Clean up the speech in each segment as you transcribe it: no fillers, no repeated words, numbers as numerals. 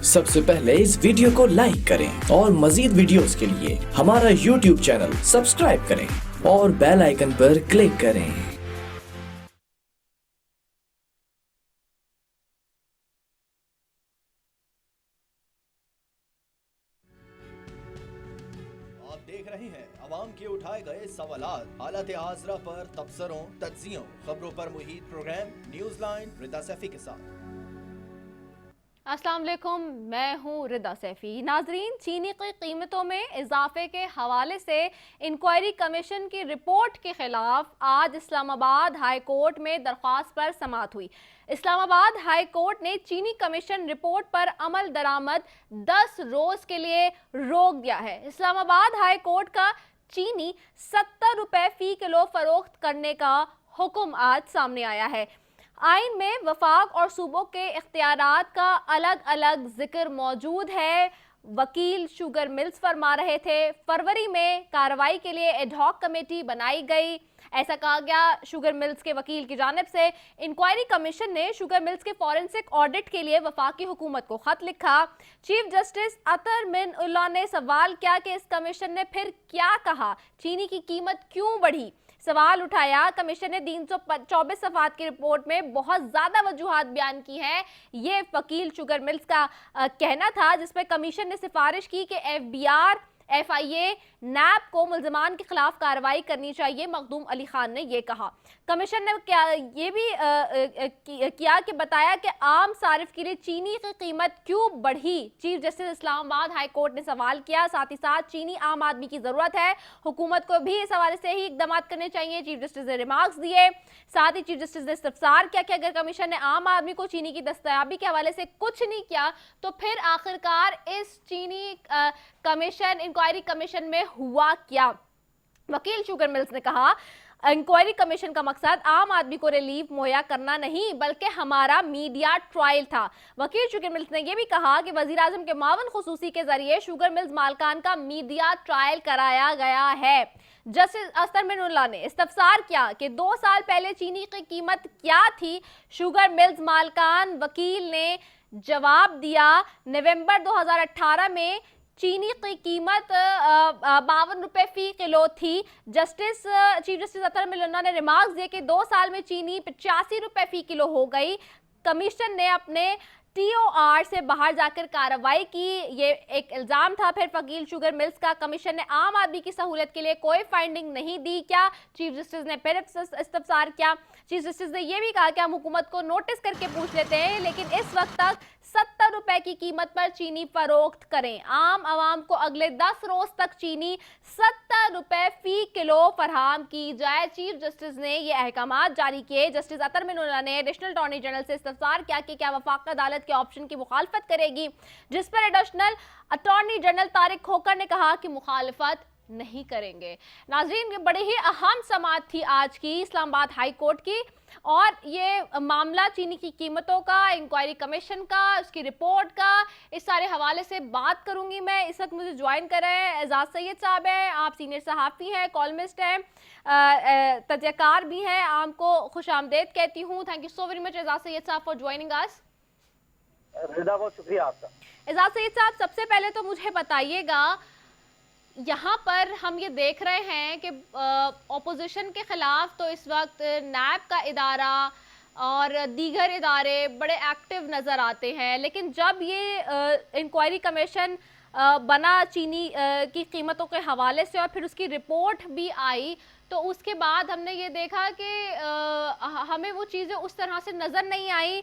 सबसे पहले इस वीडियो को लाइक करें और मजीद वीडियोस के लिए हमारा YouTube चैनल सब्सक्राइब करें और बेल आइकन पर क्लिक करें। आप देख रहे हैं अवाम के उठाए गए सवालात, हालत आजरा पर तबसरों, तज्जियों, खबरों पर मुहित प्रोग्राम न्यूज लाइन रिदा सैफी के साथ। अस्सलाम वालेकुम, मैं हूँ रिदा सैफी। नाजरीन, चीनी की कीमतों में इजाफे के हवाले से इंक्वायरी कमीशन की रिपोर्ट के खिलाफ आज इस्लामाबाद हाई कोर्ट में दरख्वास्त पर समाअत हुई। इस्लामाबाद हाई कोर्ट ने चीनी कमीशन रिपोर्ट पर अमल दरामद 10 रोज के लिए रोक दिया है। इस्लामाबाद हाई कोर्ट का चीनी 70 रुपए फी किलो फरोख्त करने का हुक्म आज सामने आया है। आइन में वफाक और सूबों के इख्तियारात का अलग अलग जिक्र मौजूद है। वकील शुगर मिल्स फरमा रहे थे फरवरी में कार्रवाई के लिए एडहॉक कमेटी बनाई गई। ऐसा कहा गया शुगर मिल्स के वकील की जानिब से। इंक्वायरी कमीशन ने शुगर मिल्स के फॉरेंसिक ऑडिट के लिए वफाकी हुकूमत को खत लिखा। चीफ जस्टिस अतर मिन उल्ला ने सवाल किया कि इस कमीशन ने फिर क्या कहा, चीनी की कीमत क्यों बढ़ी। सवाल उठाया, कमीशन ने 324 सफ़हात की रिपोर्ट में बहुत ज़्यादा वजूहात बयान की हैं। ये वकील शुगर मिल्स का कहना था, जिसमें कमीशन ने सिफारिश की कि FBI, FIA, नैब को मुल्ज़मान के खिलाफ कार्रवाई करनी चाहिए। मखदूम अली खान ने यह कहा। कमीशन ने ये भी किया कि बताया कि आम सारिफ के लिए चीनी की कीमत क्यों बढ़ी। Chief justice Islamabad high court ने सवाल किया। साथ ही साथ चीनी आम आदमी की ज़रूरत है, हुकूमत को भी इस हवाले से ही इकदाम करने चाहिए। चीफ जस्टिस ने रिमार्क्स दिए। साथ ही चीफ जस्टिस ने इस्तफसार किया कि अगर कमीशन ने आम आदमी को चीनी की दस्तयाबी के हवाले से कुछ नहीं किया तो फिर आखिरकार इस चीनी कमीशन इंक्वायरी कमीशन में हुआ क्या। वकील शुगर मिल्स ने कहा, इंक्वायरी कमीशन का मकसद आम आदमी को रिलीफ मुहैया करना नहीं बल्कि हमारा मीडिया ट्रायल था। वकील शुगर मिल्स ने यह भी कहा कि वजीर आजम के मावन खुसूसी के जरिए शुगर मिल्स मालकान का मीडिया ट्रायल कराया गया है। जस्टिस अतर मिन उल्ला ने इस्तफसार किया कि 2 साल पहले चीनी की कीमत क्या थी। शुगर मिल्स मालकान वकील ने जवाब दिया, नवंबर 2018 में चीनी की कीमत 52 रुपए फी किलो थी। चीफ जस्टिस अतर मिन उल्ला ने रिमार्क्स दिए कि 2 साल में चीनी 85 रुपए फी किलो हो गई। कमीशन ने अपने TOR से बाहर जाकर कार्रवाई की, ये एक इल्जाम था। फिर वकील शुगर मिल्स का कमीशन ने आम आदमी की सहूलियत के लिए कोई फाइंडिंग नहीं दी क्या। चीफ जस्टिस ने फिर इस्तफसार किया। चीफ जस्टिस ने यह भी कहा कि हम हुकूमत को नोटिस करके पूछ लेते हैं, लेकिन इस वक्त तक 70 रुपए की कीमत पर चीनी फरोख्त करें। आम आवाम को अगले 10 रोज तक चीनी 70 रुपए फी किलो फराहम की जाए। चीफ जस्टिस ने ये अहकामात जारी किए। जस्टिस अतर मिन उल्ला ने एडिशनल अटॉर्नी जनरल से इस्तफसार किया कि क्या वफाक अदालत के ऑप्शन की मुखालफत करेगी, जिस पर एडिशनल अटॉर्नी जनरल तारिक खोकर ने कहा कि मुखालफत नहीं करेंगे। नाजरीन, ये बड़ी ही अहम समाअत थी आज की इस्लामाबाद हाई कोर्ट की, और ये मामला चीनी की कीमतों का, इंक्वायरी कमीशन का, उसकी रिपोर्ट का, इस सारे हवाले से बात करूंगी मैं। इस वक्त मुझे ज्वाइन कर रहे हैं एजाज सैयद साहब हैं। आप सीनियर सहाफ़ी हैं, कॉलमिस्ट हैं, तजकार भी हैं। आपको खुश आमदेद कहती हूँ। Thank you so very much Ejaz Syed साहब फॉर ज्वाइनिंग अस। रिदा, बहुत शुक्रिया आपका। एजाज सैयद साहब, सबसे पहले तो मुझे बताइएगा, यहाँ पर हम ये देख रहे हैं कि ऑपोजिशन के खिलाफ तो इस वक्त नैब का इदारा और दीगर इदारे बड़े एक्टिव नज़र आते हैं, लेकिन जब ये इंक्वायरी कमीशन बना चीनी की कीमतों के हवाले से और फिर उसकी रिपोर्ट भी आई, तो उसके बाद हमने ये देखा कि हमें वो चीज़ें उस तरह से नज़र नहीं आई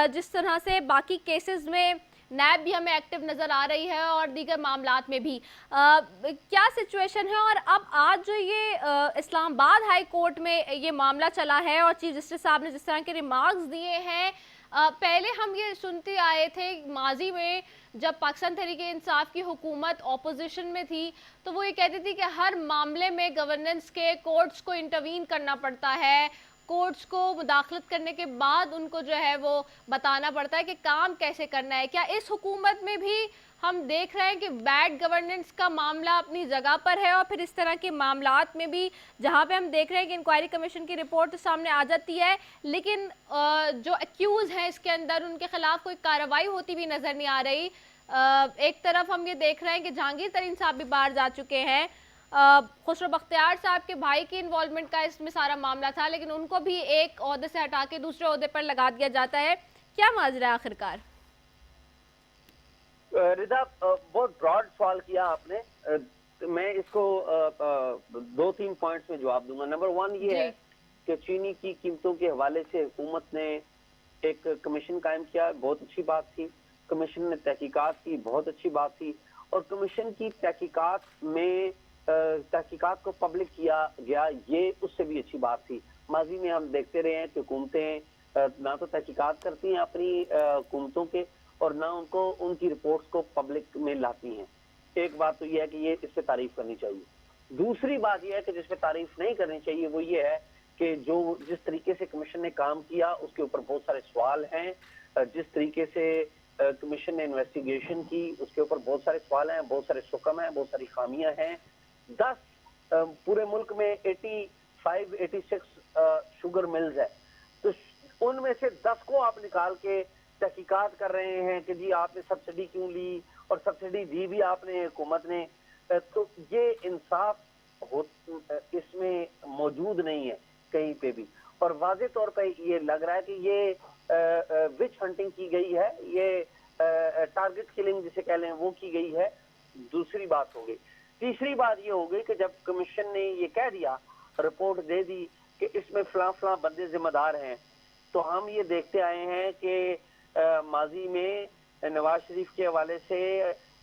जिस तरह से बाकी केसेस में नैब भी हमें एक्टिव नज़र आ रही है और दीगर मामलात में भी। क्या सिचुएशन है, और अब आज जो ये इस्लामाबाद हाई कोर्ट में ये मामला चला है और चीफ जस्टिस साहब ने जिस तरह के रिमार्क्स दिए हैं, पहले हम ये सुनते आए थे माजी में जब पाकिस्तान तहरीक इंसाफ की हुकूमत ऑपोजिशन में थी, तो वो ये कहती थी कि हर मामले में गवर्नेंस के कोर्ट्स को इंटरवीन करना पड़ता है, कोर्ट्स को मुदाखलत करने के बाद उनको जो है वो बताना पड़ता है कि काम कैसे करना है। क्या इस हुकूमत में भी हम देख रहे हैं कि बैड गवर्नेंस का मामला अपनी जगह पर है, और फिर इस तरह के मामलात में भी जहाँ पे हम देख रहे हैं कि इंक्वायरी कमीशन की रिपोर्ट तो सामने आ जाती है, लेकिन जो एक्यूज़ हैं इसके अंदर उनके खिलाफ कोई कार्रवाई होती भी नज़र नहीं आ रही। एक तरफ हम ये देख रहे हैं कि जहांगीर तरीन साहब भी बाहर जा चुके हैं, खुसरो बख्तियार साहब के भाई की इन्वॉल्वमेंट का इसमें सारा मामला था, लेकिन उनको भी एक ओहदे से हटा के दूसरे ओहदे पर लगा दिया जाता है। क्या माजरा है आखिरकार? रिदा, बहुत ब्रॉड सवाल किया आपने। मैं इसको 2-3 पॉइंट्स में जवाब दूंगा। नंबर 1 ये है कि चीनी की कीमतों के हवाले से हुकूमत ने एक कमीशन कायम किया, बहुत अच्छी बात थी। कमीशन ने तहकीकात की, बहुत अच्छी बात थी। और कमीशन की तहकीकात में तहकीकात को पब्लिक किया गया, ये उससे भी अच्छी बात थी। माजी में हम देखते रहे हैं कि हुकूमतें ना तो तहकीकात करती हैं अपनी हुकूमतों के, और ना उनको उनकी रिपोर्ट्स को पब्लिक में लाती हैं। एक बात तो ये है कि ये इस पे तारीफ करनी चाहिए। दूसरी बात ये है कि जिस पे तारीफ नहीं करनी चाहिए वो ये है कि जिस तरीके से कमीशन ने काम किया उसके ऊपर बहुत सारे सवाल हैं। जिस तरीके से कमीशन ने इन्वेस्टिगेशन की उसके ऊपर बहुत सारे सवाल हैं, बहुत सारे शुकम हैं, बहुत सारी खामियां हैं। 10 पूरे मुल्क में 86 शुगर मिल्स है, तो उनमें से 10 को आप निकाल के तहकीकात कर रहे हैं कि जी आपने सब्सिडी क्यों ली, और सब्सिडी दी भी आपने हुकूमत ने। तो ये इंसाफ इसमें मौजूद नहीं है कहीं पे भी, और वाज़े तौर पे ये लग रहा है कि ये विच हंटिंग की गई है, ये टारगेट किलिंग जिसे कह लें वो की गई है। दूसरी बात हो गई। तीसरी बात ये हो गई कि जब कमीशन ने ये कह दिया, रिपोर्ट दे दी कि इसमें फलां बंदे जिम्मेदार हैं, तो हम ये देखते आए हैं कि माजी में नवाज शरीफ के हवाले से,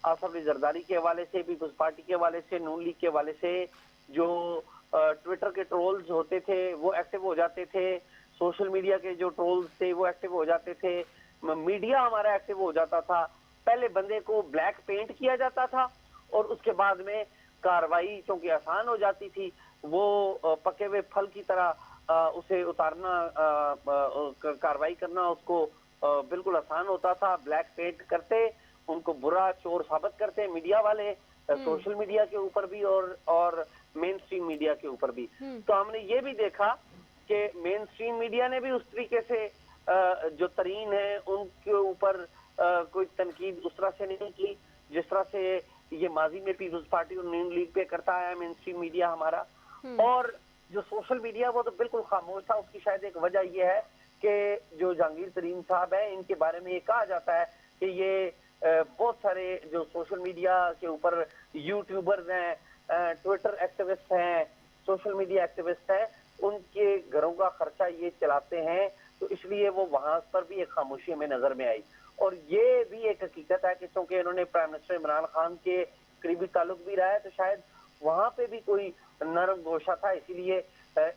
आसिफ अली जरदारी के हवाले से, पीपल्स पार्टी के हवाले से, नून लीग के हवाले से जो ट्विटर के ट्रोल्स होते थे वो एक्टिव हो जाते थे, सोशल मीडिया के जो ट्रोल्स थे वो एक्टिव हो जाते थे, मीडिया हमारा एक्टिव हो जाता था। पहले बंदे को ब्लैक पेंट किया जाता था और उसके बाद में कार्रवाई चूंकि आसान हो जाती थी, वो पके हुए फल की तरह उसे उतारना, कार्रवाई करना उसको बिल्कुल आसान होता था। ब्लैक पेंट करते, उनको बुरा चोर साबित करते मीडिया वाले, सोशल मीडिया के ऊपर भी और मेन स्ट्रीम मीडिया के ऊपर भी। तो हमने ये भी देखा कि मेन स्ट्रीम मीडिया ने भी उस तरीके से जो तरीन है उनके ऊपर कोई तनकीद उस तरह से नहीं की जिस तरह से ये माजी में पीपल्स पार्टी और नून लीग पे करता है मेन स्ट्रीम मीडिया हमारा। और जो सोशल मीडिया वो तो बिल्कुल खामोश था। उसकी शायद एक वजह ये है कि जो जहांगीर तरीन साहब है इनके बारे में ये कहा जाता है कि ये बहुत सारे जो सोशल मीडिया के ऊपर यूट्यूबर्स हैं, ट्विटर एक्टिविस्ट हैं, सोशल मीडिया एक्टिविस्ट हैं, उनके घरों का खर्चा ये चलाते हैं, तो इसलिए वो वहां पर भी एक खामोशी हमें नजर में आई। और ये भी एक हकीकत है कि क्योंकि इन्होंने प्राइम मिनिस्टर इमरान खान के करीबी ताल्लुक भी रहा है, तो शायद वहां पे भी कोई नरम गोशा था, इसीलिए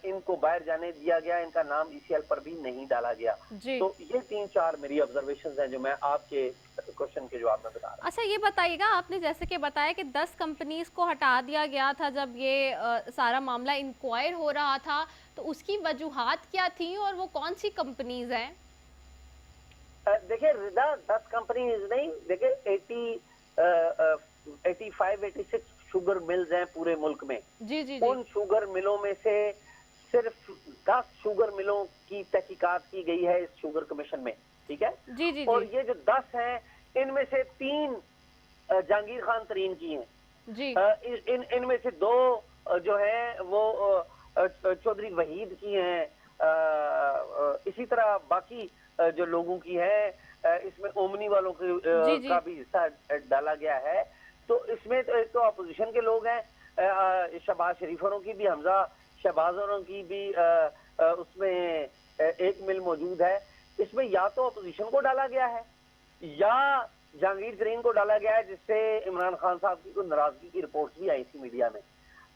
इनको बाहर जाने दिया गया, इनका नाम ECL पर भी नहीं डाला गया। तो ये 3-4 मेरी ऑब्जर्वेशंस हैं जो मैं आपके क्वेश्चन के जवाब में बता रहा हूं। अच्छा, ये बताइएगा, आपने जैसे कि बताया कि 10 कंपनीज को हटा दिया गया था जब ये सारा मामला इंक्वायर हो रहा था, तो उसकी वजूहात क्या थी और वो कौन सी कंपनीज हैं? देखिए रिदा, 10 कंपनीज नहीं, देखिए 85-86 शुगर मिल्स हैं पूरे मुल्क में। जी। उन शुगर मिलों में से सिर्फ 10 शुगर मिलों की तहकीकात की गई है इस शुगर कमीशन में, ठीक है? जी। और ये जो 10 हैं इनमें से 3 जहांगीर खान तरीन की हैं जी। इनमें से 2 जो है वो चौधरी वहीद की हैं। इसी तरह बाकी जो लोगों की है इसमें ओमनी वालों का भी हिस्सा डाला गया है। तो इसमें तो एक तो अपोजिशन के लोग हैं, शहबाज शरीफरों की भी, हमजा शहबाजों की भी उसमें एक मिल मौजूद है। इसमें या तो अपोजिशन को डाला गया है या जहांगीर तरीन को डाला गया है, जिससे इमरान खान साहब की कोई नाराजगी की रिपोर्ट्स भी आई थी मीडिया में।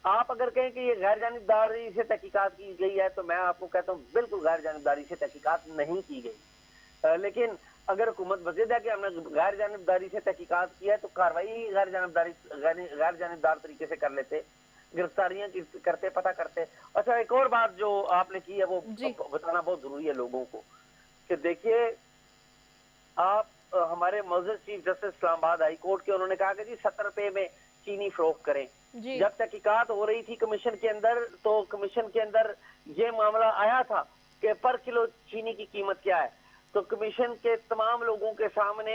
आप अगर कहें कि ये गैर जानिबदारी से तहकीकात की गई है, तो मैं आपको कहता हूँ बिल्कुल गैर जानिबदारी से तहकीकात नहीं की गई। लेकिन अगर हुकूमत वजह है कि हमने गैर जानिबदारी से तहकीकात किया है, तो कार्रवाई गैर जानिबदार तरीके से कर लेते। गिरफ्तारियां करते, पता करते। अच्छा, एक और बात जो आपने की है वो जी। बताना बहुत जरूरी है लोगों को कि देखिए, आप हमारे मौजूद chief justice Islamabad high court के, उन्होंने कहा कि जी 70 रुपए में चीनी फरोख्त करें। जी। जब तहकीकात हो रही थी कमीशन के अंदर, तो कमीशन के अंदर ये मामला आया था कि पर किलो चीनी की कीमत क्या है। तो कमीशन के तमाम लोगों के सामने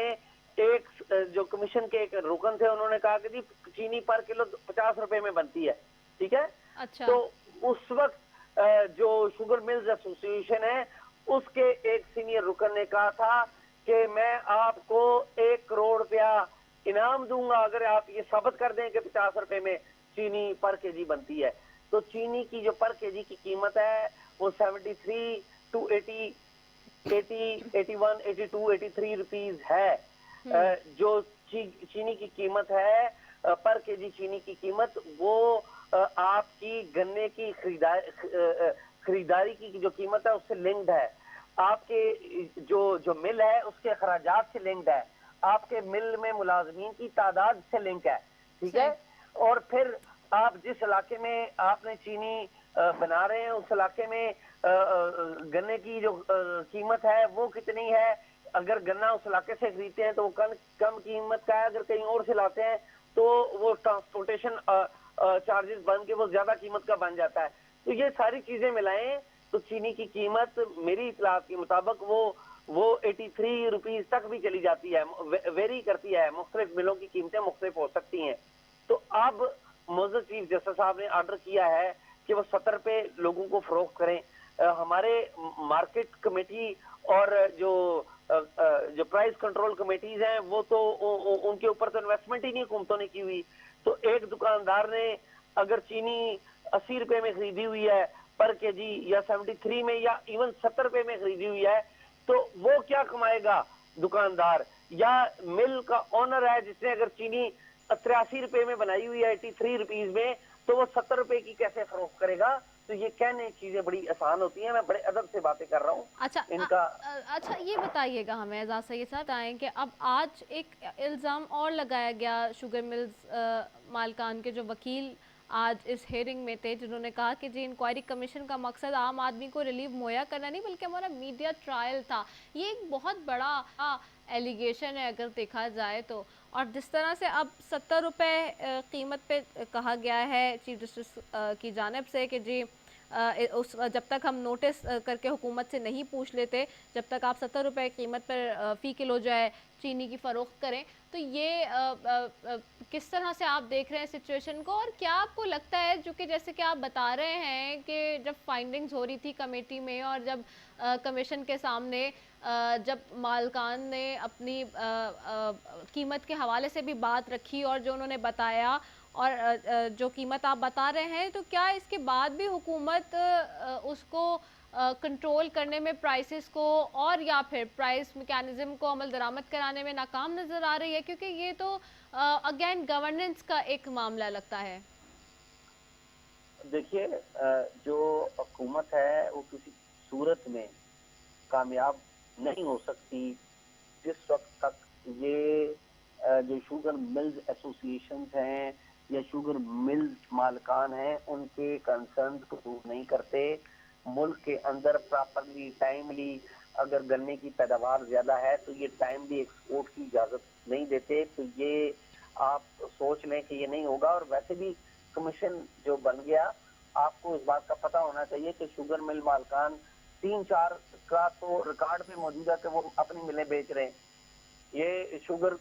एक जो कमीशन के एक रुकन थे, उन्होंने कहा कि जी चीनी पर किलो 50 रुपए में बनती है, ठीक है। अच्छा। तो उस वक्त जो शुगर मिल्स एसोसिएशन है, उसके एक सीनियर रुकन ने कहा था कि मैं आपको 1 करोड़ रुपया इनाम दूंगा अगर आप ये साबित कर दें कि 50 रुपए में चीनी पर केजी बनती है। तो चीनी की जो पर केजी की कीमत है वो 73 टू 80, 81, 82, 83 रुपीज है। जो चीनी की कीमत है, पर केजी चीनी की कीमत, वो आपकी गन्ने की खरीदारी की जो कीमत है उससे लिंक्ड है। आपके जो मिल है उसके अखराजात से लिंक्ड है, आपके मिल में मुलाजमीन की तादाद से लिंक है, ठीक है। और फिर आप जिस इलाके में आपने चीनी बना रहे हैं, उस इलाके में गन्ने की जो कीमत है वो कितनी है। अगर गन्ना उस इलाके से खरीदते हैं तो वो कम कीमत का है, अगर कहीं और से लाते हैं तो वो ट्रांसपोर्टेशन चार्जेस बन के वो ज्यादा कीमत का बन जाता है। तो ये सारी चीजें मिलाएं तो चीनी की कीमत मेरी इतलात के मुताबिक वो 83 रुपीज तक भी चली जाती है, वेरी करती है। मुख्तलिफ मिलों की कीमतें मुख्तलिफ हो सकती हैं। तो अब मौजूद चीफ जस्टिस साहब ने ऑर्डर किया है कि वो 70 रुपए लोगों को फरोख्त करें। हमारे मार्केट कमेटी और जो प्राइस कंट्रोल कमेटीज हैं वो तो उनके ऊपर तो इन्वेस्टमेंट ही नहीं हुकूमतों ने की हुई। तो एक दुकानदार ने अगर चीनी 80 रुपए में खरीदी हुई है पर केजी, या 73 में, या इवन 70 रुपए में खरीदी हुई है, तो वो क्या कमाएगा दुकानदार? या मिल का ऑनर है जिसने अगर चीनी 83 रुपए में बनाई हुई है 83 रुपीज में, तो वो 70 रुपए की कैसे फरोख्त करेगा? तो ये कहने चीजें बड़ी आसान होती हैं, मैं बड़े अदब से बातें कर रहा हूँ। अच्छा इनका अच्छा ये बताइएगा हमें एजाज सैयद साहब आएँ कि अब आज एक इल्ज़ाम और लगाया गया शुगर मिल्स मालकान के जो वकील आज इस हेयरिंग में थे, जिन्होंने कहा कि जी इंक्वायरी कमीशन का मकसद आम आदमी को रिलीफ मुहैया करना नहीं बल्कि हमारा मीडिया ट्रायल था। ये एक बहुत बड़ा एलिगेशन है अगर देखा जाए तो। और जिस तरह से अब 70 रुपये कीमत पे कहा गया है चीफ जस्टिस की जानिब से कि जी जब तक हम नोटिस करके हुकूमत से नहीं पूछ लेते, जब तक आप 70 रुपये कीमत पर फ़ी किलो जो है चीनी की फ़रोख्त करें, तो ये किस तरह से आप देख रहे हैं सिचुएशन को? और क्या आपको लगता है, जो कि जैसे कि आप बता रहे हैं कि जब फाइंडिंग्स हो रही थी कमेटी में और जब कमीशन के सामने जब मालकान ने अपनी कीमत के हवाले से भी बात रखी और जो उन्होंने बताया और जो कीमत आप बता रहे हैं, तो क्या इसके बाद भी हुकूमत उसको कंट्रोल करने में प्राइसेस को और या फिर प्राइस मैकेनिज्म को अमल दरामद कराने में नाकाम नज़र आ रही है? क्योंकि ये तो अगेन गवर्नेंस का एक मामला लगता है। देखिए, जो हुकूमत है वो किसी सूरत में कामयाब नहीं हो सकती जिस वक्त तक ये जो शुगर मिल्स एसोसिएशन हैं या शुगर मिल्स मालकान हैं उनके कंसर्न्स को दूर नहीं करते। मुल्क के अंदर प्रॉपरली टाइमली अगर गन्ने की पैदावार ज्यादा है तो ये टाइमली एक्सपोर्ट की इजाजत नहीं देते। तो ये आप सोच लें कि ये नहीं होगा। और वैसे भी कमीशन जो बन गया, आपको इस बात का पता होना चाहिए कि शुगर मिल मालकान 3-4 का तो रिकॉर्ड पे मौजूद है कि वो अपनी मिलें बेच रहे हैं। ये शुगर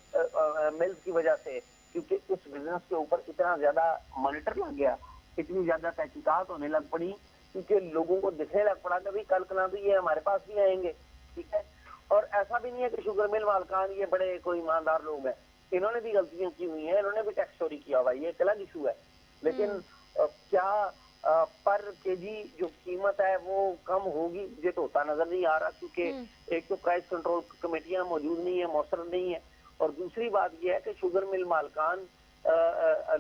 मिल्स की वजह से, क्योंकि उस बिजनेस के ऊपर इतना ज्यादा मॉनिटर लग गया, इतनी ज्यादा तहकीकात होने लग पड़ी, क्योंकि लोगों को दिखने लग पड़ा कि भाई कल कल तो ये हमारे पास भी आएंगे, ठीक है। और ऐसा भी नहीं है कि शुगर मिल मालकान ये बड़े कोई ईमानदार लोग हैं, इन्होंने भी गलतियां की हुई हैं, इन्होंने भी टैक्स चोरी किया हुआ है, ये एक अलग इशू है। लेकिन क्या पर केजी जो कीमत है वो कम होगी? ये तो होता नजर नहीं आ रहा, क्योंकि एक तो प्राइस कंट्रोल कमेटियां मौजूद नहीं है, मौसर नहीं है, और दूसरी बात यह है कि शुगर मिल मालकान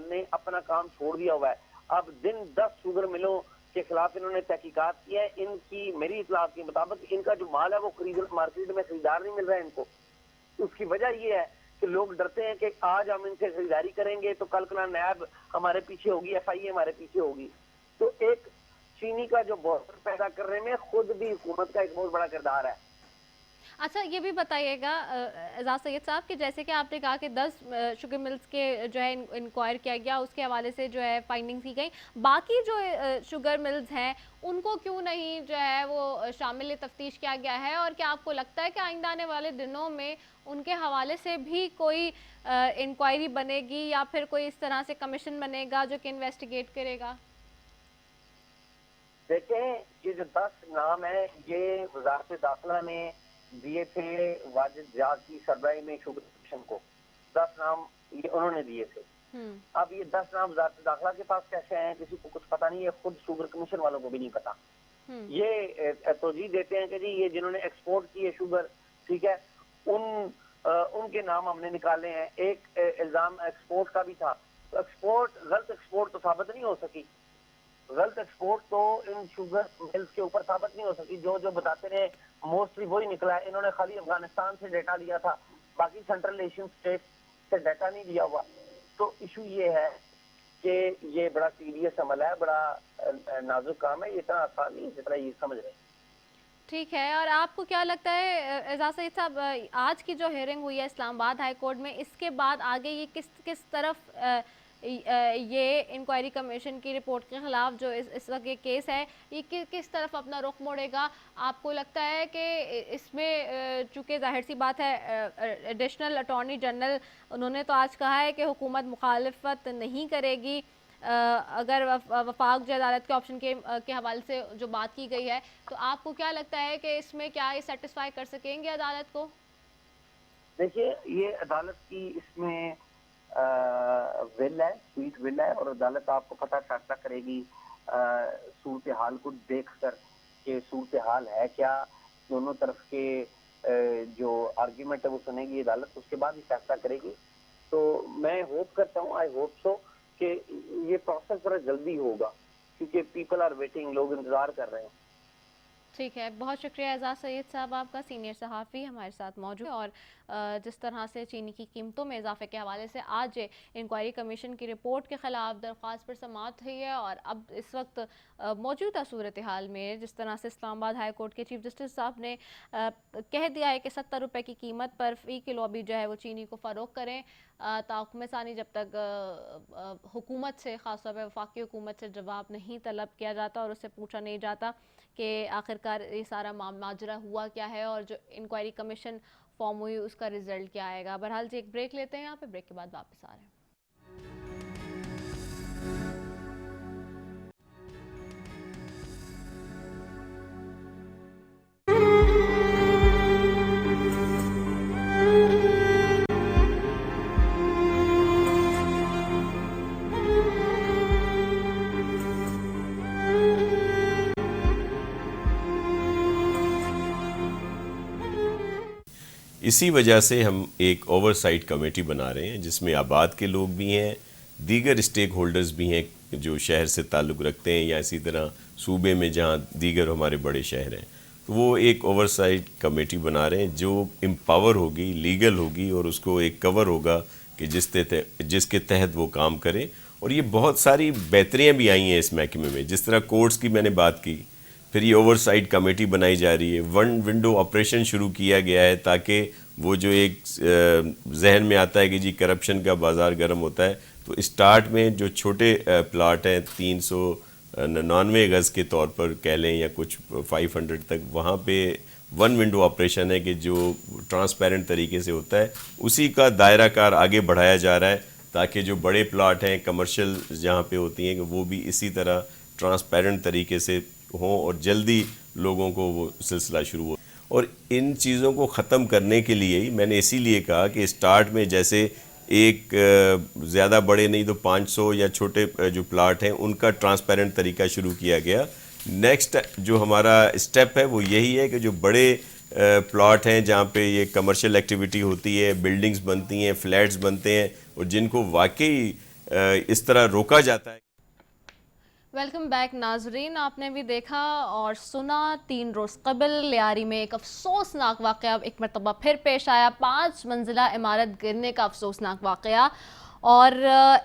ने अपना काम छोड़ दिया हुआ है। अब दिन 10 शुगर मिलों के खिलाफ इन्होंने तहकीकात की है। इनकी मेरी इतलात के मुताबिक इनका जो माल है वो मार्केट में खरीदार नहीं मिल रहा है इनको। उसकी वजह यह है کہ لوگ ڈرتے ہیں کہ آج ہم ان سے خریداری کریں گے تو کل کل نیب ہمارے پیچھے ہوگی, ایف آئی اے ہمارے پیچھے ہوگی. تو ایک چینی کا جو بہتر پیدا کرنے میں خود بھی حکومت کا ایک بہت بڑا کردار ہے. اچھا یہ بھی بتائیے گا اعجاز سید صاحب کہ جیسے کہ آپ نے کہا کہ 10 شوگر ملز کے جو ہے انکوائر کیا گیا, اس کے حوالے سے جو ہے فائنڈنگز کی گئی, باقی جو شوگر ملز ہیں ان کو کیوں نہیں جو ہے وہ شامل تفتیش کیا گیا ہے, اور کیا آپ کو لگتا ہے کہ آئندہ آنے والے دنوں میں ان کے حوالے سے بھی کوئی انکوائری بنے گی یا پھر کوئی اس طرح سے کمیشن بنے گا جو کہ انویسٹیگیٹ کرے گا؟ دیکھیں یہ جو 10 نام ہیں یہ وزارت داخلہ نے دیے تھے واجد جاگ کی سربراہی میں شوگر کمیشن کو. 10 نام یہ انہوں نے دیے تھے. اب یہ 10 نام وزارت داخلہ کے پاس کیسے ہیں کسی کو کچھ پتہ نہیں ہے, خود شوگر کمیشن والوں کو بھی نہیں پتا. یہ توجیہ دیتے ہیں کہ جی یہ جنہوں نے ایکسپورٹ کی ہے شوگر, ٹھیک ہے, ان کے نام ہم نے نکالے ہیں. ایک الزام ایکسپورٹ کا بھی تھا, تو ایکسپورٹ غلط ایکسپورٹ تو ثابت نہیں ہو سکی. غلط ایکسپورٹ تو ان شوگر ملز کے اوپر ثابت نہیں ہو سکی. جو بتاتے رہے موسٹلی وہی نکلا ہے. انہوں نے خالی افغانستان سے ڈیٹا لیا تھا, باقی سینٹرل ایشین اسٹیٹ سے ڈیٹا نہیں لیا ہوا. تو ایشو یہ ہے کہ یہ بڑا سیریس عمل ہے, بڑا نازک کام ہے, یہ اتنا آسان نہیں جتنا یہ سمجھ رہے ہیں. ٹھیک ہے, اور آپ کو کیا لگتا ہے اعجاز سید صاحب, آج کی جو ہیئرنگ ہوئی ہے اسلام آباد ہائی کورٹ میں, اس کے بعد آگے یہ کس طرف یہ انکوائری کمیشن کی رپورٹ کے خلاف جو اس وقت یہ کیس ہے یہ کس طرف اپنا رخ موڑے گا؟ آپ کو لگتا ہے کہ اس میں چونکہ ظاہر سی بات ہے ایڈیشنل اٹارنی جنرل انہوں نے تو آج کہا ہے کہ حکومت مخالفت نہیں کرے گی اگر وفاق جو عدالت کے آپشن کے حوالے سے جو بات کی گئی ہے, تو آپ کو کیا لگتا ہے کہ اس میں کیا یہ سیٹسفائی کر سکیں گے عدالت کو؟ دیکھیے یہ عدالت کی اس میں ول ہے, سویٹ ول ہے, اور عدالت آپ کو پتہ فیصلہ کرے گی صورتحال کو دیکھ کر کہ صورتحال ہے کیا. دونوں طرف کے جو آرگیومنٹ ہے وہ سنے گی عدالت, اس کے بعد ہی فیصلہ کرے گی. تو میں ہوپ کرتا ہوں, آئی ہوپ سو, کہ یہ پروسیس ذرا جلدی ہوگا کیونکہ پیپل آر ویٹنگ, لوگ انتظار کر رہے ہیں. ٹھیک ہے, بہت شکریہ اعجاز سید صاحب آپ کا, سینئر صحافی ہمارے ساتھ موجود. اور جس طرح سے چینی کی قیمتوں میں اضافے کے حوالے سے آج انکوائری کمیشن کی رپورٹ کے خلاف درخواست پر سماعت ہوئی ہے, اور اب اس وقت موجودہ صورتحال میں جس طرح سے اسلام آباد ہائی کورٹ کے چیف جسٹس صاحب نے کہہ دیا ہے کہ 70 روپے کی قیمت پر فی کلو ابھی جو ہے وہ چینی کو فروخت کریں تاحکم ثانی, جب تک حکومت سے, خاص طور پہ وفاقی حکومت سے جواب نہیں طلب کیا جاتا اور اس سے پوچھا نہیں جاتا کہ آخرکار یہ سارا ماجرا ہوا کیا ہے اور جو انکوائری کمیشن فارم ہوئی اس کا رزلٹ کیا آئے گا. بہرحال جی ایک بریک لیتے ہیں یہاں پہ, بریک کے بعد واپس آ رہے ہیں. اسی وجہ سے ہم ایک اوور سائٹ کمیٹی بنا رہے ہیں جس میں آباد کے لوگ بھی ہیں, دیگر اسٹیک ہولڈرز بھی ہیں جو شہر سے تعلق رکھتے ہیں یا اسی طرح صوبے میں جہاں دیگر ہمارے بڑے شہر ہیں. تو وہ ایک اوور سائٹ کمیٹی بنا رہے ہیں جو امپاور ہوگی, لیگل ہوگی, اور اس کو ایک کور ہوگا کہ جس کے تحت وہ کام کرے. اور یہ بہت ساری بہتریاں بھی آئی ہیں اس محکمے میں, جس طرح کورٹس کی میں نے بات کی, پھر یہ اوور سائٹ کمیٹی بنائی جا رہی ہے, ون ونڈو آپریشن شروع کیا گیا ہے تاکہ وہ جو ایک ذہن میں آتا ہے کہ جی کرپشن کا بازار گرم ہوتا ہے, تو اسٹارٹ میں جو چھوٹے پلاٹ ہیں 399 گز کے طور پر کہہ لیں یا کچھ 500 تک, وہاں پہ ون ونڈو آپریشن ہے کہ جو ٹرانسپیرنٹ طریقے سے ہوتا ہے, اسی کا دائرہ کار آگے بڑھایا جا رہا ہے تاکہ جو بڑے پلاٹ ہیں کمرشل جہاں پہ ہوتی ہیں کہ وہ بھی اسی طرح ٹرانسپیرنٹ طریقے سے ہوں اور جلدی لوگوں کو وہ سلسلہ شروع ہو. اور ان چیزوں کو ختم کرنے کے لیے ہی میں نے اسی لیے کہا کہ اسٹارٹ میں جیسے ایک زیادہ بڑے نہیں تو 500 یا چھوٹے جو پلاٹ ہیں ان کا ٹرانسپیرنٹ طریقہ شروع کیا گیا. نیکسٹ جو ہمارا اسٹیپ ہے وہ یہی ہے کہ جو بڑے پلاٹ ہیں جہاں پہ یہ کمرشل ایکٹیویٹی ہوتی ہے, بلڈنگز بنتی ہیں, فلیٹس بنتے ہیں, اور جن کو واقعی اس طرح روکا جاتا ہے. वेलकम बैक नाजरीन, आपने भी देखा और सुना 3 रोज़ कबल लियारी में एक अफसोसनाक वाक़या एक मरतबा फिर पेश आया। 5 मंजिला इमारत गिरने का अफसोसनाक वाक़या, और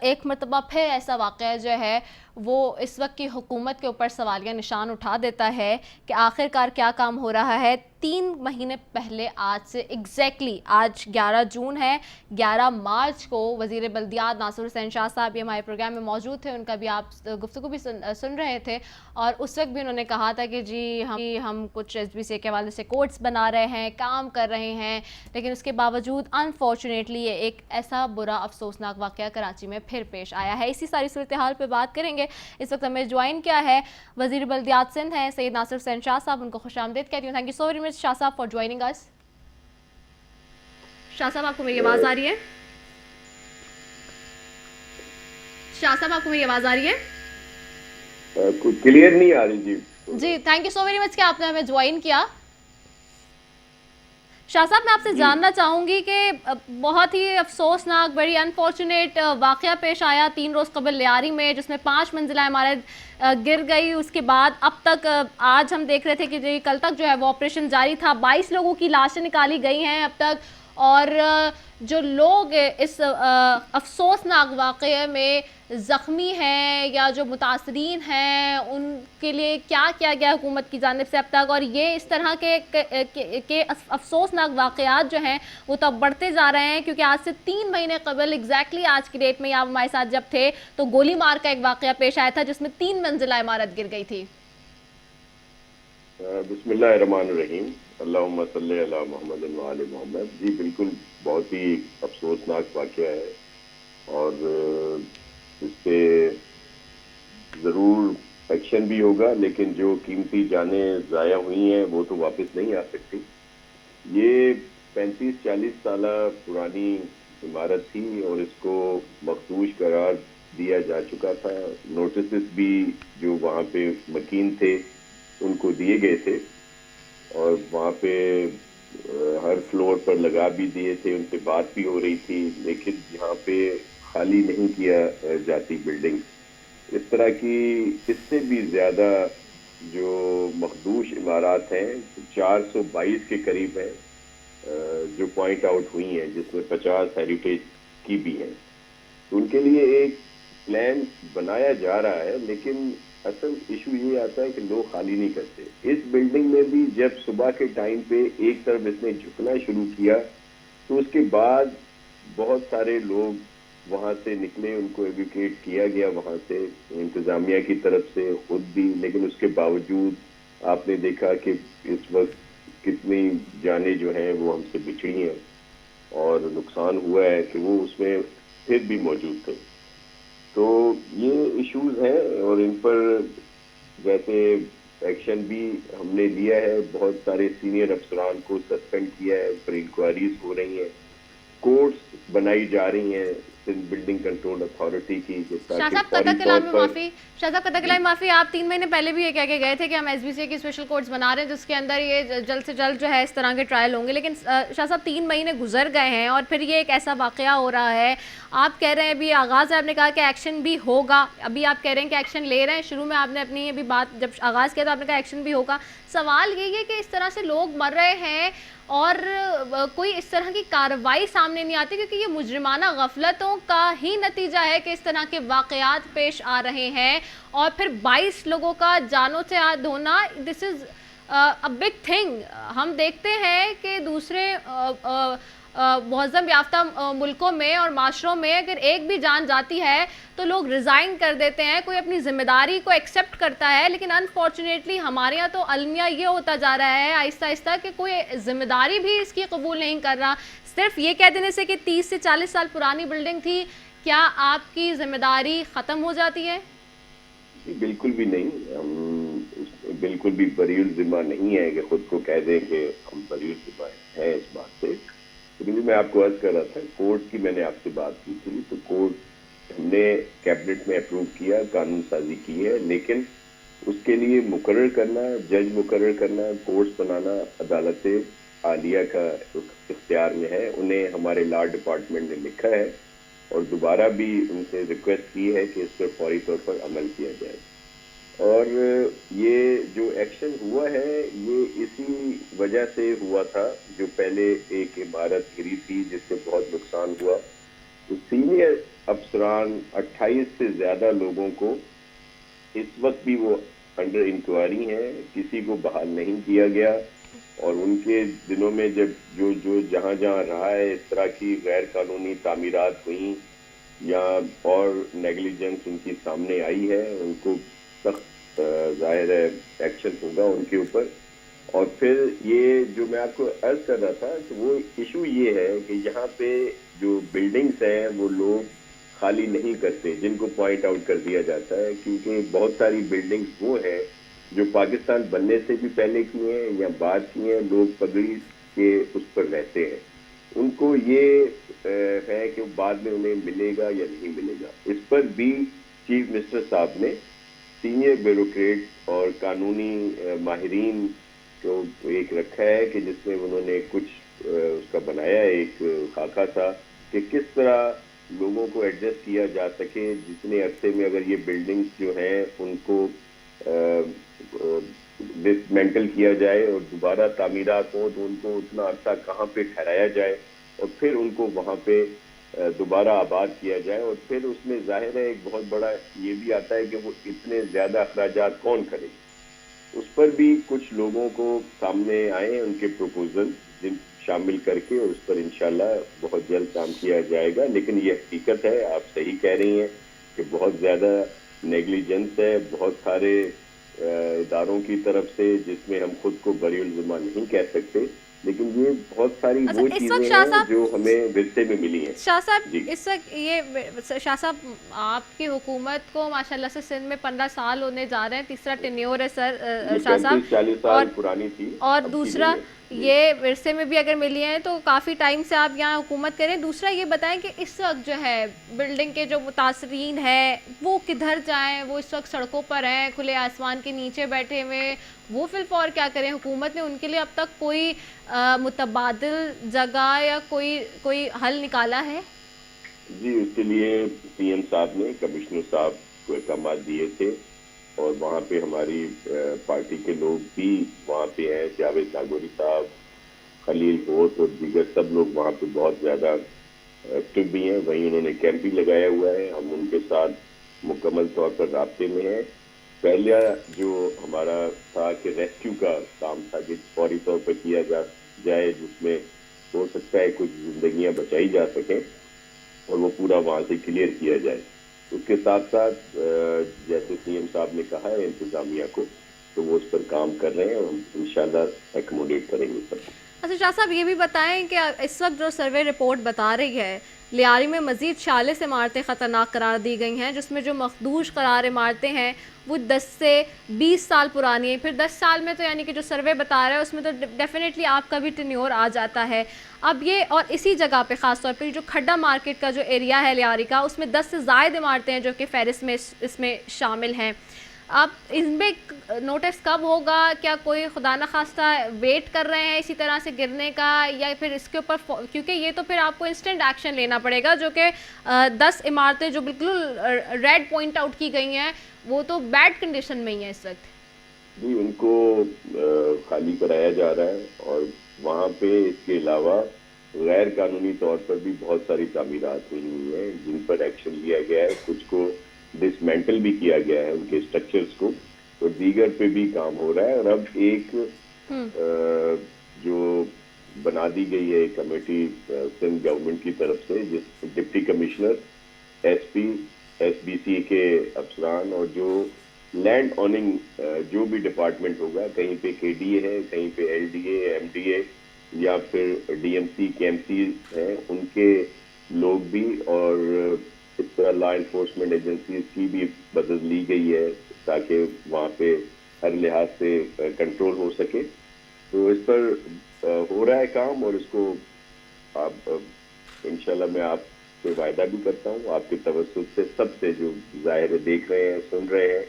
एक मरतबा फिर ऐसा वाक़या जो है वो इस वक्त की हुकूमत के ऊपर सवालिया निशान उठा देता है कि आखिरकार क्या काम हो रहा है। 3 महीने पहले आज से एग्जैक्टली आज 11 जून है, 11 मार्च को वज़ीर बल्दियात नासिर हुसैन शाह साहब भी हमारे प्रोग्राम में मौजूद थे, उनका भी आप गुफ्तगू भी सुन रहे थे, और उस वक्त भी उन्होंने कहा था कि जी हम कुछ SBCA के हवाले से कोड्स बना रहे हैं, काम कर रहे हैं, लेकिन उसके बावजूद अनफॉर्चुनेटली ये एक ऐसा बुरा अफसोसनाक वाक़या कराची में फिर पेश आया है। इसी सारी सूरत हाल पर बात करेंगे। इस वक्त हमें ज्वाइन किया है वज़ीर बल्दियात सिंध हैं सैयद नासिर हुसैन शाह साहब, उनको खुशामदीद कहती हूँ। Thank you so very much Shah साहब फॉर ज्वाइनिंग अस। शाह साहब, आपको मेरी आवाज़ आ रही है? शाह साहब, आपको मेरी आवाज़ आ रही है? कुछ क्लियर नहीं आ रही जी। जी, thank you so very much कि आपने हमें ज्वाइन किया। शाह साहब, मैं आपसे जानना चाहूँगी कि बहुत ही अफसोसनाक, बड़ी अनफॉर्चुनेट वाक़या पेश आया 3 रोज़ कबल लियारी में, जिसमें 5 मंजिला इमारत गिर गई। उसके बाद अब तक आज हम देख रहे थे कि जी कल तक जो है वो ऑपरेशन जारी था, 22 लोगों की लाशें निकाली गई हैं अब तक, और जो लोग इस अफसोसनाक वाक़ये में ज़ख्मी हैं या जो मुतासरीन हैं उनके लिए क्या किया गया हुकूमत की जानिब से अब तक, और ये इस तरह के अफसोसनाक वाक़यात जो हैं वो तो अब बढ़ते जा रहे हैं, क्योंकि आज से 3 महीने कबल एग्जैक्टली आज की डेट में आप हमारे साथ जब थे तो गोली मार का एक वाक़या पेश आया था जिसमें 3 मंजिला इमारत गिर गई थी। बिस्मिल्लाहिर्रहमानिर्रहीम, अल्लाहुम्मा सल्ली अला मुहम्मद व आले मुहम्मद। जी बिल्कुल, बहुत ही अफसोसनाक वाक़या है और इस पे ज़रूर एक्शन भी होगा, लेकिन जो कीमती जानें ज़ाया हुई हैं वो तो वापस नहीं आ सकती। ये 35-40 साल पुरानी इमारत थी और इसको मखदूश करार दिया जा चुका था। नोटिस भी जो वहाँ पे मकीन थे उनको दिए गए थे और वहाँ पे हर फ्लोर पर लगा भी दिए थे, उनसे बात भी हो रही थी, लेकिन यहाँ पे खाली नहीं किया जाती बिल्डिंग। इस तरह की इससे भी ज़्यादा जो मखदूश इमारत हैं 422 के करीब हैं जो पॉइंट आउट हुई हैं, जिसमें 50 हेरिटेज की भी हैं। तो उनके लिए एक प्लान बनाया जा रहा है, लेकिन असल इशू ये आता है कि लोग खाली नहीं करते। इस बिल्डिंग में भी जब सुबह के टाइम पे एक तरफ इसने झुकना शुरू किया तो उसके बाद बहुत सारे लोग वहाँ से निकले, उनको एवैक्यूएट किया गया वहाँ से इंतज़ामिया की तरफ से, खुद भी। लेकिन उसके बावजूद आपने देखा कि इस वक्त कितनी जानें जो हैं वो हमसे बिछड़ी हैं और नुकसान हुआ है कि वो उसमें फिर भी मौजूद थे। तो ये इश्यूज हैं और इन पर वैसे एक्शन भी हमने लिया है। बहुत सारे सीनियर अफसरान को सस्पेंड किया है, उन पर इंक्वायरीज हो रही हैं, कोर्ट्स बनाई जा रही हैं सिंध बिल्डिंग कंट्रोल अथॉरिटी की। शाह साहब, कतई माफ़ी, आप 3 महीने पहले भी ये कह के गए थे कि हम SBCA की स्पेशल कोर्ट्स बना रहे हैं जिसके अंदर ये जल्द से जल्द जो है इस तरह के ट्रायल होंगे, लेकिन शाह साहब 3 महीने गुजर गए हैं और फिर ये एक ऐसा वाक़या हो रहा है। आप कह रहे हैं अभी आगाज़ है, आपने कहा कि एक्शन भी होगा, अभी आप कह रहे हैं कि एक्शन ले रहे हैं। शुरू में आपने अपनी अभी बात जब आगाज़ किया तो आपने कहा एक्शन भी होगा। सवाल ये है कि इस तरह से लोग मर रहे हैं और कोई इस तरह की कार्रवाई सामने नहीं आती, क्योंकि ये मुजरिमाना गफलतों का ही नतीजा है कि इस तरह के वाक़यात पेश आ रहे हैं और फिर 22 लोगों का जानों से हाथ धोना, this is a big thing. हम देखते हैं कि दूसरे मुअज़्ज़म याफ्ता मुल्कों में और माशरों में अगर एक भी जान जाती है तो लोग रिज़ाइन कर देते हैं, कोई अपनी ज़िम्मेदारी को एक्सेप्ट करता है, लेकिन अनफॉर्चुनेटली हमारे यहाँ तो अलमिया ये होता जा रहा है आहिस्ता आहिस्ता कि कोई ज़िम्मेदारी भी इसकी कबूल नहीं कर रहा। सिर्फ ये कह देने से कि 30 से 40 साल पुरानी बिल्डिंग थी, क्या आपकी ज़िम्मेदारी ख़त्म हो जाती है? बिल्कुल भी नहीं, हम बिल्कुल भी बरीउल ज़िम्मा नहीं है कि खुद को कह दें कि हम बरीउल ज़िम्मा हैं इस बात से। क्योंकि मैं आपको अर्ज कर रहा था, कोर्ट की मैंने आपसे बात की थी, तो कोर्ट हमने कैबिनेट में अप्रूव किया, कानून साजी की है, लेकिन उसके लिए मुकर्रर करना, जज मुकर्रर करना, कोर्ट्स बनाना अदालत आलिया का इख्तियार में है। उन्हें हमारे लॉ डिपार्टमेंट ने लिखा है और दोबारा भी उनसे रिक्वेस्ट की है कि इस पर फौरी तौर पर अमल किया जाए। اور یہ جو ایکشن ہوا ہے یہ اسی وجہ سے ہوا تھا، جو پہلے ایک عمارت گری تھی جس سے بہت نقصان ہوا، تو سینئر افسران 28 سے زیادہ لوگوں کو اس وقت بھی وہ انڈر انکوائری ہیں، کسی کو بحال نہیں کیا گیا، اور ان کے دنوں میں جب جو جہاں جہاں رہا ہے اس طرح کی غیر قانونی تعمیرات ہوئیں یا اور نیگلیجنس ان کی سامنے آئی ہے، ان کو سخت ظاہر ہے ایکشن ہوگا ان کے اوپر. اور پھر یہ جو میں آپ کو عرض کر رہا تھا کہ وہ ایشو یہ ہے کہ یہاں پہ جو بلڈنگس ہیں وہ لوگ خالی نہیں کرتے، جن کو پوائنٹ آؤٹ کر دیا جاتا ہے، کیونکہ بہت ساری بلڈنگس وہ ہیں جو پاکستان بننے سے بھی پہلے کی ہیں یا بعد کی ہیں، لوگ پگڑی کے اس پر رہتے ہیں، ان کو یہ ہے کہ بعد میں انہیں ملے گا یا نہیں ملے گا. اس پر بھی چیف منسٹر صاحب نے سینئر بیوروکریٹ اور قانونی ماہرین کو ایک رکھا ہے کہ جس میں انہوں نے کچھ اس کا بنایا ایک خاکہ سا کہ کس طرح لوگوں کو ایڈجسٹ کیا جا سکے جتنے عرصے میں اگر یہ بلڈنگز جو ہیں ان کو ڈسمینٹل کیا جائے اور دوبارہ تعمیرات ہوں تو ان کو اتنا عرصہ کہاں پہ ٹھہرایا جائے اور پھر ان کو وہاں پہ دوبارہ آباد کیا جائے. اور پھر اس میں ظاہر ہے ایک بہت بڑا یہ بھی آتا ہے کہ وہ اتنے زیادہ اخراجات کون کرے. اس پر بھی کچھ لوگوں کو سامنے آئے ان کے پروپوزل جن شامل کر کے، اور اس پر انشاءاللہ بہت جلد کام کیا جائے گا. لیکن یہ حقیقت ہے، آپ صحیح کہہ رہی ہیں کہ بہت زیادہ نیگلیجنس ہے بہت سارے اداروں کی طرف سے، جس میں ہم خود کو بری الزمہ نہیں کہہ سکتے، لیکن یہ بہت ساری وہ چیزیں ہیں جو ہمیں ورثے میں ملی ہیں. شاہ صاحب اس وقت یہ شاہ صاحب آپ کی حکومت کو ماشاءاللہ سے سندھ میں 15 سال ہونے جا رہے ہیں، تیسرا ٹینیور ہے سر شاہ صاحب، 40 سال پرانی تھی، اور دوسرا یہ ورثے میں بھی اگر ملی ہیں تو کافی ٹائم سے آپ یہاں حکومت کریں. دوسرا یہ بتائیں کہ اس وقت جو ہے بلڈنگ کے جو متاثرین ہیں وہ کدھر جائیں؟ وہ اس وقت سڑکوں پر ہیں، کھلے آسمان کے نیچے بیٹھے ہوئے، وہ فی الفور کیا کریں؟ حکومت نے ان کے لیے اب تک کوئی متبادل جگہ یا کوئی حل نکالا ہے؟ جی، اس کے لیے سی ایم صاحب نے کمشنر صاحب کو احکامات دیے تھے، اور وہاں پہ ہماری پارٹی کے لوگ بھی وہاں پہ ہیں، جاوید ناگوری صاحب، خلیل ہوت اور دیگر سب لوگ وہاں پہ بہت زیادہ ایکٹیو بھی ہیں. وہیں انہوں نے کیمپ بھی لگایا ہوا ہے، ہم ان کے ساتھ مکمل طور پر رابطے میں ہیں. پہلا جو ہمارا تھا کہ ریسکیو کا کام تھا کہ فوری طور پر کیا جائے، جس میں ہو سکتا ہے کچھ زندگیاں بچائی جا سکیں، اور وہ پورا وہاں سے کلیئر کیا جائے. اس کے ساتھ ساتھ جیسے سی ایم صاحب نے کہا ہے انتظامیہ کو، تو وہ اس پر کام کر رہے ہیں اور انشاءاللہ ایکوموڈیٹ کریں گے سب کو. اچھا شاہ صاحب یہ بھی بتائیں کہ اس وقت جو سروے رپورٹ بتا رہی ہے لیاری میں مزید 46 عمارتیں خطرناک قرار دی گئی ہیں، جس میں جو مخدوش قرار عمارتیں ہیں وہ 10 سے 20 سال پرانی ہیں. پھر 10 سال میں تو یعنی کہ جو سروے بتا رہا ہے اس میں تو ڈیفینیٹلی آپ کا بھی ٹینیور آ جاتا ہے. اب یہ اور اسی جگہ پہ خاص طور پہ جو کھڈا مارکیٹ کا جو ایریا ہے لیاری کا، اس میں 10 سے زائد عمارتیں ہیں جو کہ فہرست میں اس میں شامل ہیں. اب ان میں نوٹس کب ہوگا؟ کیا کوئی خدا نخواستہ ویٹ کر رہے ہیں اسی طرح سے گرنے کا، یا پھر اس کے اوپر کیونکہ یہ تو پھر آپ کو انسٹنٹ ایکشن لینا پڑے گا، جو کہ 10 عمارتیں جو بالکل ریڈ پوائنٹ آؤٹ کی گئی ہیں وہ تو بیڈ کنڈیشن میں ہی ہیں اس وقت. جی، ان کو خالی کرایا جا رہا ہے، اور وہاں پہ اس کے علاوہ غیر قانونی طور پر بھی بہت ساری تعمیرات ہوئی ہیں جن پر ایکشن لیا گیا ہے. کچھ کو ڈسمینٹل بھی کیا گیا ہے ان کے اسٹرکچرز کو، اور دیگر پہ بھی کام ہو رہا ہے. اور اب ایک جو بنا دی گئی ہے کمیٹی سندھ گورنمنٹ کی طرف سے، جس deputy commissioner, S P, S B C کے افسران، اور جو لینڈ اوننگ جو بھی ڈپارٹمنٹ ہوگا، کہیں پہ کے ڈی اے ہے، کہیں پہ L D A, M D A, یا پھر ڈی ایم سی کے ایم سی ہیں، ان کے لوگ بھی، اور اس طرح لا انفورسمنٹ ایجنسیز کی بھی مدد لی گئی ہے تاکہ وہاں پہ ہر لحاظ سے کنٹرول ہو سکے. تو اس پر ہو رہا ہے کام، اور اس کو آپ انشاءاللہ میں آپ سے وعدہ بھی کرتا ہوں آپ کے توسط سے سب سے جو ظاہر دیکھ رہے ہیں، سن رہے ہیں،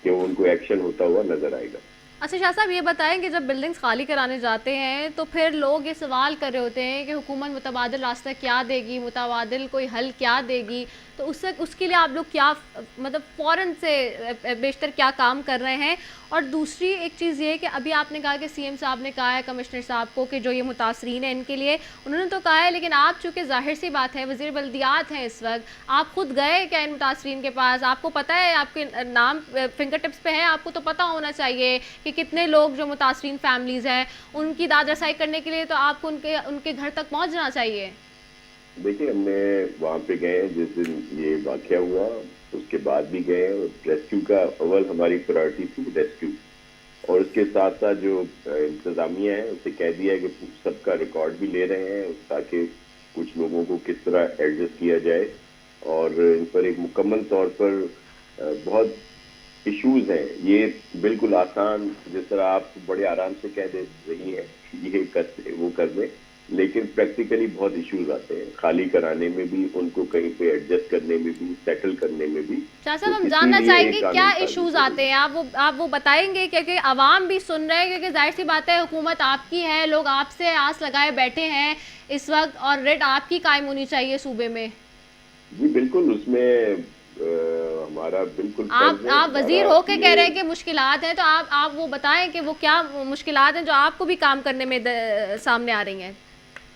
کہ ان کو ایکشن ہوتا ہوا نظر آئے گا. اچھا شاہ صاحب یہ بتائیں کہ جب بلڈنگز خالی کرانے جاتے ہیں تو پھر لوگ یہ سوال کر رہے ہوتے ہیں کہ حکومت متبادل راستہ کیا دے گی، متبادل کوئی حل کیا دے گی، تو اس کے لیے آپ لوگ کیا مطلب فوراً سے بیشتر کیا کام کر رہے ہیں؟ اور دوسری ایک چیز یہ کہ ابھی آپ نے کہا کہ سی ایم صاحب نے کہا ہے کمشنر صاحب کو کہ جو یہ متاثرین ہیں ان کے لیے انہوں نے تو کہا ہے، لیکن آپ چونکہ ظاہر سی بات ہے وزیر بلدیات ہیں اس وقت، آپ خود گئے کیا ان متاثرین کے پاس؟ آپ کو پتہ ہے، آپ کے نام فنگر ٹپس پہ ہیں، آپ کو تو پتہ ہونا چاہیے کہ کتنے لوگ جو متاثرین فیملیز ہیں ان کی داد رسائی کرنے کے لیے تو آپ کو ان کے گھر تک پہنچنا چاہیے۔ دیکھیے، ہم نے وہاں پہ گئے جس دن یہ واقعہ ہوا، اس کے بعد بھی گئے، اور ریسکیو کا اول ہماری پرائرٹی تھی ریسکیو، اور اس کے ساتھ ساتھ جو انتظامیہ ہے اسے کہہ دیا ہے کہ سب کا ریکارڈ بھی لے رہے ہیں تاکہ کچھ لوگوں کو کس طرح ایڈجسٹ کیا جائے، اور ان پر ایک مکمل طور پر بہت ایشوز ہیں۔ یہ بالکل آسان، جس طرح آپ بڑے آرام سے کہہ دے رہی ہیں یہ کرتے وہ کر دیں، لیکن پریکٹیکلی بہت ایشوز آتے ہیں، خالی کرانے میں بھی، ان کو کہیں پہ ایڈجسٹ کرنے میں بھی، سیٹل کرنے میں بھی۔ شاہ صاحب ہم جاننا چاہیں گے کیا ایشوز آتے ہیں، آپ وہ بتائیں گے؟ کیونکہ عوام بھی سن رہے ہیں، کیونکہ ظاہر سی بات ہے حکومت آپ کی ہے، لوگ آپ سے آس لگائے بیٹھے ہیں اس وقت، اور ریٹ آپ کی قائم ہونی چاہیے صوبے میں۔ جی بالکل، اس میں ہمارا بالکل آپ وزیر ہو کے کہہ رہے ہیں کہ مشکلات ہیں، تو آپ وہ بتائیں کہ وہ کیا مشکلات ہیں جو آپ کو بھی کام کرنے میں سامنے آ رہی ہیں۔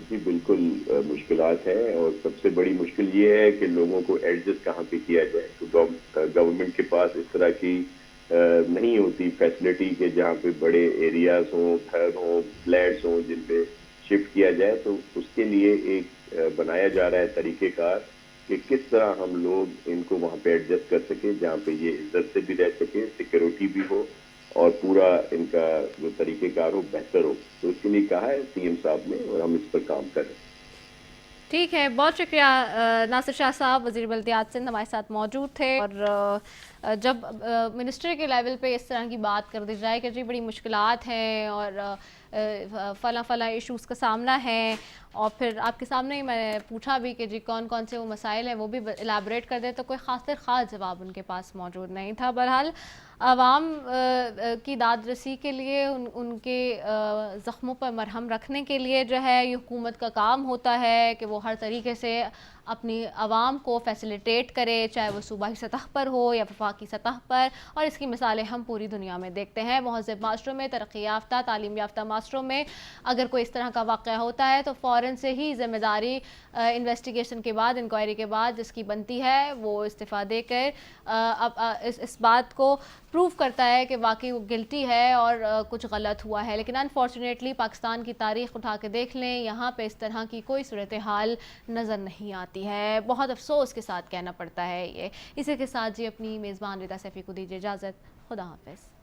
جی بالکل مشکلات ہیں، اور سب سے بڑی مشکل یہ ہے کہ لوگوں کو ایڈجسٹ کہاں پہ کیا جائے۔ تو گورنمنٹ کے پاس اس طرح کی نہیں ہوتی فیسلٹی کہ جہاں پہ بڑے ایریاز ہوں، گھر ہوں، فلیٹس ہوں جن پہ شفٹ کیا جائے، تو اس کے لیے ایک بنایا جا رہا ہے طریقہ کار کہ کس طرح ہم لوگ ان کو وہاں پہ ایڈجسٹ کر سکیں جہاں پہ یہ عزت سے بھی رہ سکیں، سیکیورٹی بھی ہو، اور پورا ان کا جو طریقہ کار ہو بہتر ہو۔ تو اس کے لیے کہا ہے سی ایم صاحب نے، اور ہم اس پر کام کریں۔ ٹھیک ہے، بہت شکریہ ناصر شاہ صاحب، وزیر بلدیات سندھ ہمارے ساتھ موجود تھے۔ اور جب منسٹر کے لیول پہ اس طرح کی بات کر دی جائے کہ جی بڑی مشکلات ہیں اور فلاں ایشوز کا سامنا ہے، اور پھر آپ کے سامنے ہی میں نے پوچھا بھی کہ جی کون کون سے وہ مسائل ہیں وہ بھی الیبوریٹ کر دیں، تو کوئی خاص جواب ان کے پاس موجود نہیں تھا۔ بہرحال عوام کی داد رسی کے لیے، ان کے زخموں پر مرہم رکھنے کے لیے جو ہے یہ حکومت کا کام ہوتا ہے کہ وہ ہر طریقے سے اپنی عوام کو فیسیلیٹیٹ کرے، چاہے وہ صوبائی سطح پر ہو یا وفاقی سطح پر، اور اس کی مثالیں ہم پوری دنیا میں دیکھتے ہیں۔ مہذب معاشروں میں، ترقی یافتہ، تعلیم یافتہ معاشروں میں اگر کوئی اس طرح کا واقعہ ہوتا ہے تو فوراً سے ہی ذمہ داری انویسٹیگیشن کے بعد، انکوائری کے بعد جس کی بنتی ہے وہ استعفیٰ دے کر اس بات کو پروو کرتا ہے کہ واقعی وہ گلٹی ہے اور کچھ غلط ہوا ہے۔ لیکن انفارچونیٹلی پاکستان کی تاریخ اٹھا کے دیکھ لیں، یہاں پہ اس طرح کی کوئی صورتحال نظر نہیں آتی ہے۔ بہت افسوس کے ساتھ کہنا پڑتا ہے یہ۔ اسی کے ساتھ جی اپنی میزبان ردا سیفی کو دیجیے اجازت۔ خدا حافظ۔